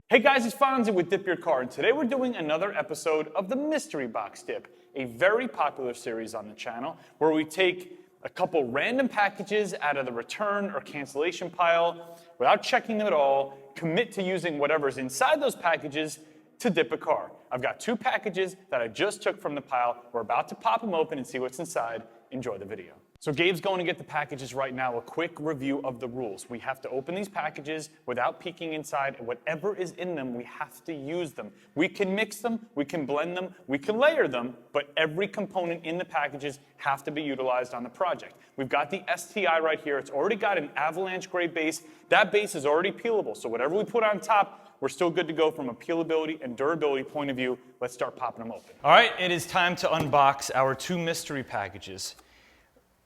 Hey guys, it's Fonzie with Dip Your Car, and today we're doing another episode of the Mystery Box Dip, a very popular series on the channel where we take a couple random packages out of the return or cancellation pile without checking them at all, commit to using whatever's inside those packages to dip a car. I've got two packages that I just took from the pile. We're about to pop them open and see what's inside. Enjoy the video. So Gabe's going to get the packages right now. A quick review of the rules. We have to open these packages without peeking inside, and whatever is in them, we have to use them. We can mix them, we can blend them, we can layer them, but every component in the packages have to be utilized on the project. We've got the STI right here. It's already got an avalanche grade base. That base is already peelable, so whatever we put on top, we're still good to go from a peelability and durability point of view. Let's start popping them open. All right, it is time to unbox our two mystery packages.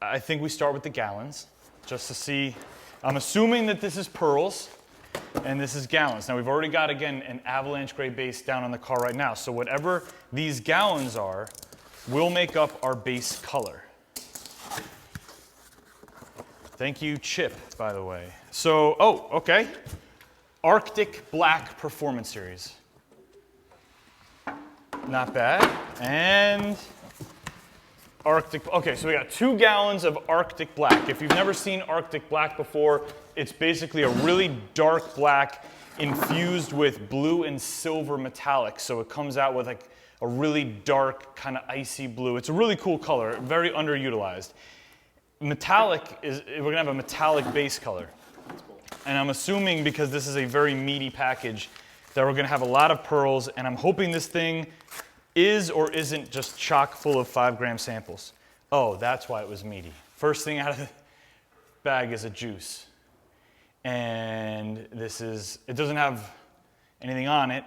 I think we start with the gallons, just to see. I'm assuming that this is pearls, and this is gallons. Now we've already got, again, an avalanche grade base down on the car right now. So whatever these gallons are, will make up our base color. Thank you, Chip, by the way. So, oh, okay. Arctic Black Performance Series. Not bad. And Arctic, okay, so we got 2 gallons of Arctic Black. If you've never seen Arctic Black before, it's basically a really dark black infused with blue and silver metallic. So it comes out with like a really dark, kind of icy blue. It's a really cool color, very underutilized. Metallic is, we're gonna have a metallic base color. And I'm assuming, because this is a very meaty package, that we're gonna have a lot of pearls, and I'm hoping this thing is or isn't just chock full of 5-gram samples. Oh, that's why it was meaty. First thing out of the bag is a juice. And this is, it doesn't have anything on it.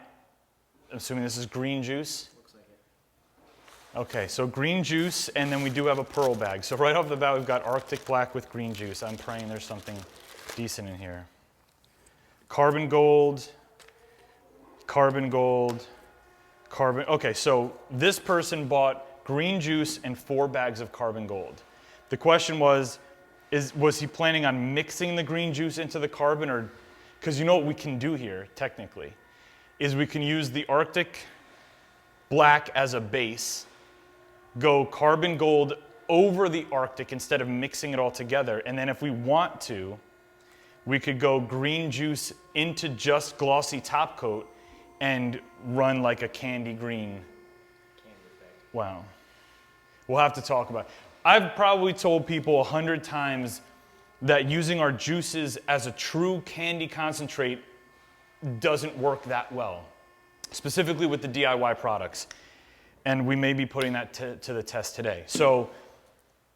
I'm assuming this is green juice. Looks like it. Okay, so green juice, and then we do have a pearl bag. So right off the bat, we've got Arctic Black with green juice. I'm praying there's something decent in here. Carbon gold, carbon gold, carbon. Okay, so this person bought green juice and 4 bags of carbon gold. The question was he planning on mixing the green juice into the carbon, or, because you know what we can do here, technically, is we can use the Arctic Black as a base, go carbon gold over the Arctic instead of mixing it all together, and then if we want to, we could go green juice into just glossy top coat and run like a candy green. Candy effect. Wow. We'll have to talk about it. I've probably told people 100 times that using our juices as a true candy concentrate doesn't work that well, specifically with the DIY products. And we may be putting that to the test today. So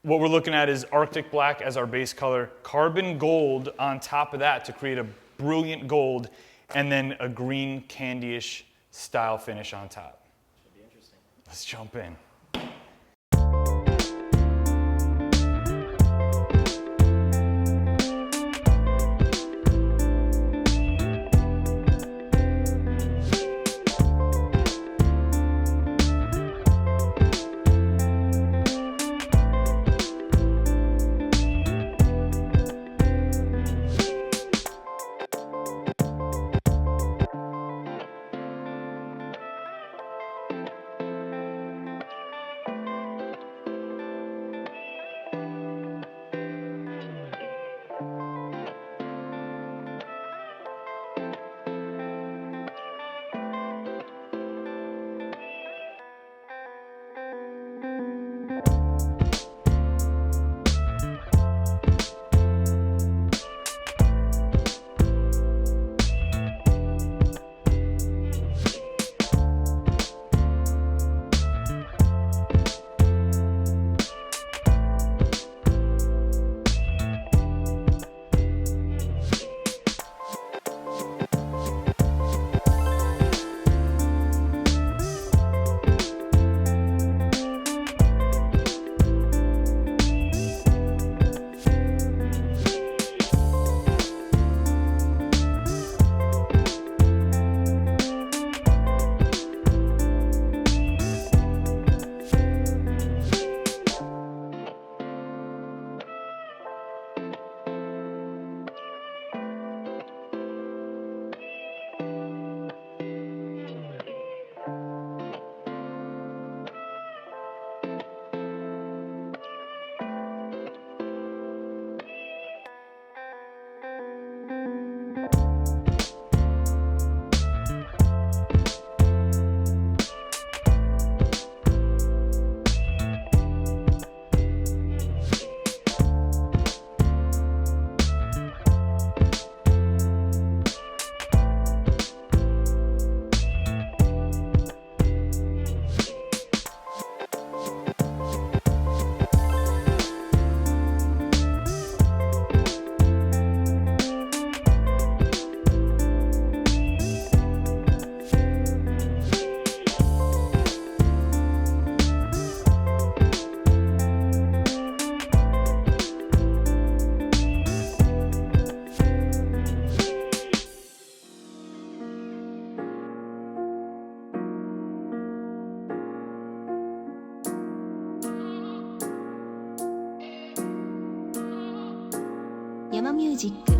what we're looking at is Arctic Black as our base color, carbon gold on top of that to create a brilliant gold, and then a green candy-ish style finish on top. Should be interesting. Let's jump in. 山ミュージック。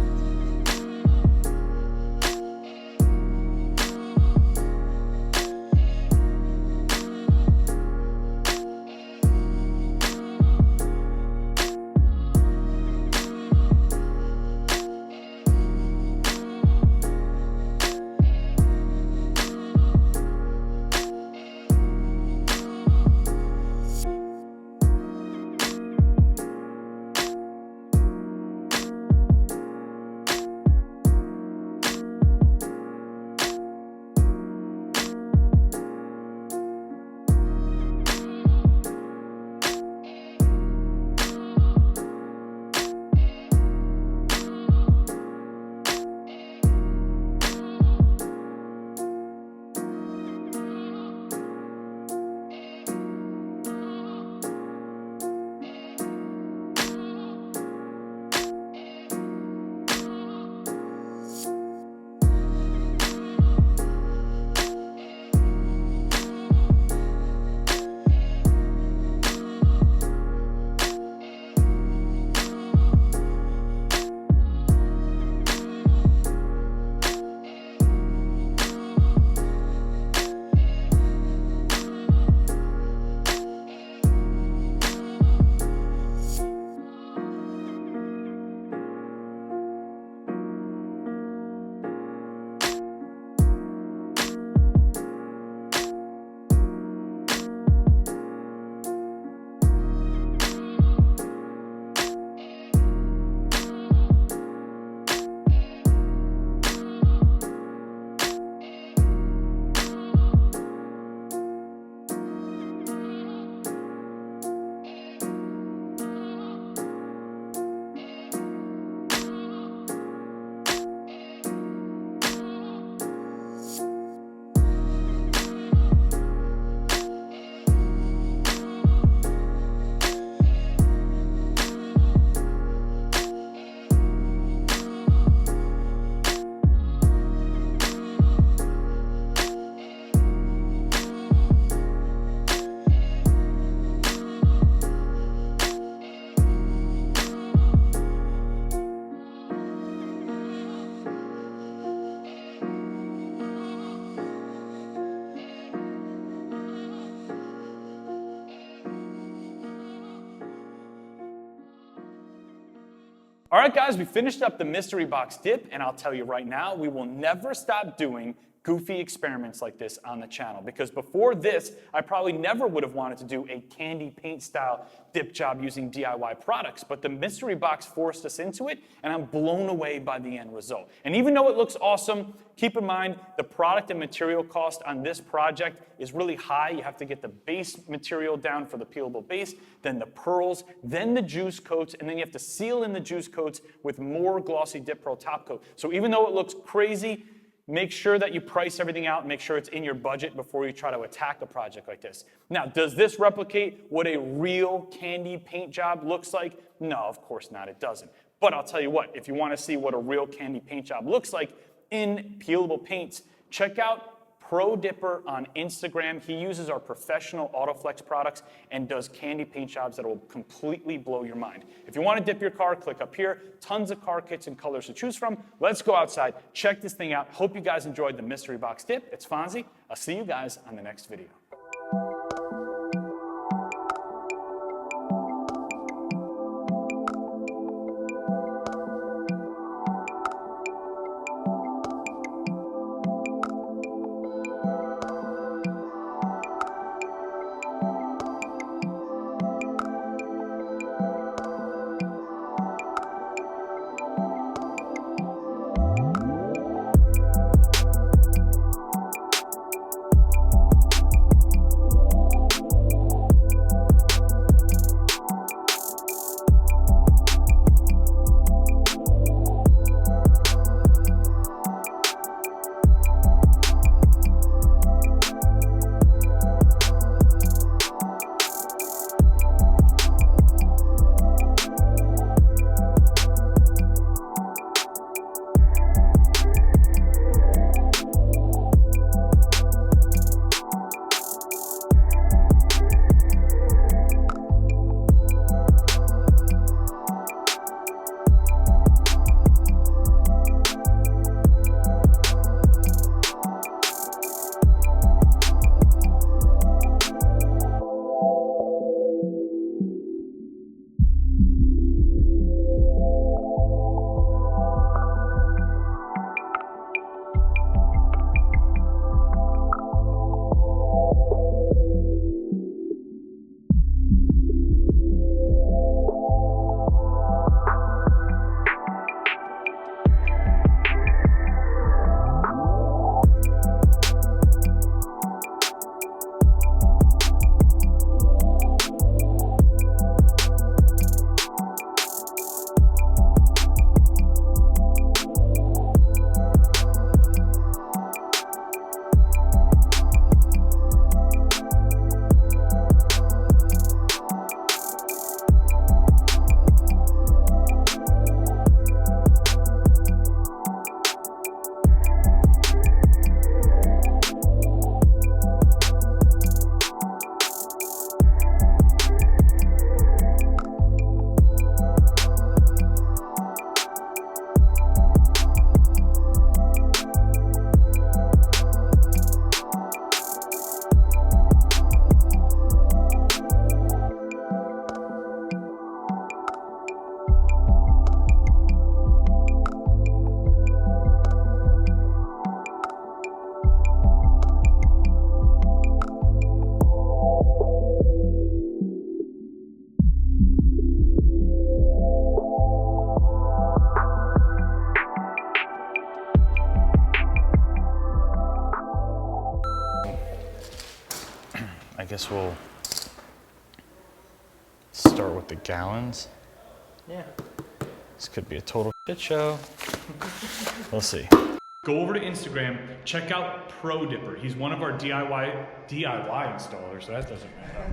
All right, guys, we finished up the mystery box dip, and I'll tell you right now, we will never stop doing goofy experiments like this on the channel, because before this, I probably never would have wanted to do a candy paint style dip job using DIY products, but the mystery box forced us into it, and I'm blown away by the end result. And even though it looks awesome, keep in mind the product and material cost on this project is really high. You have to get the base material down for the peelable base, then the pearls, then the juice coats, and then you have to seal in the juice coats with more glossy dip pearl top coat. So even though it looks crazy, make sure that you price everything out and make sure it's in your budget before you try to attack a project like this. Now, does this replicate what a real candy paint job looks like? No, of course not, it doesn't. But I'll tell you what, if you want to see what a real candy paint job looks like in peelable paints, check out Pro Dipper on Instagram. He uses our professional Autoflex products and does candy paint jobs that will completely blow your mind. If you want to dip your car, click up here. Tons of car kits and colors to choose from. Let's go outside, check this thing out. Hope you guys enjoyed the mystery box dip. It's Fonzie. I'll see you guys on the next video. guess we'll start with the gallons. Yeah. This could be a total shit show. We'll see. Go over to Instagram, check out Pro Dipper. He's one of our DIY installers, so that doesn't matter.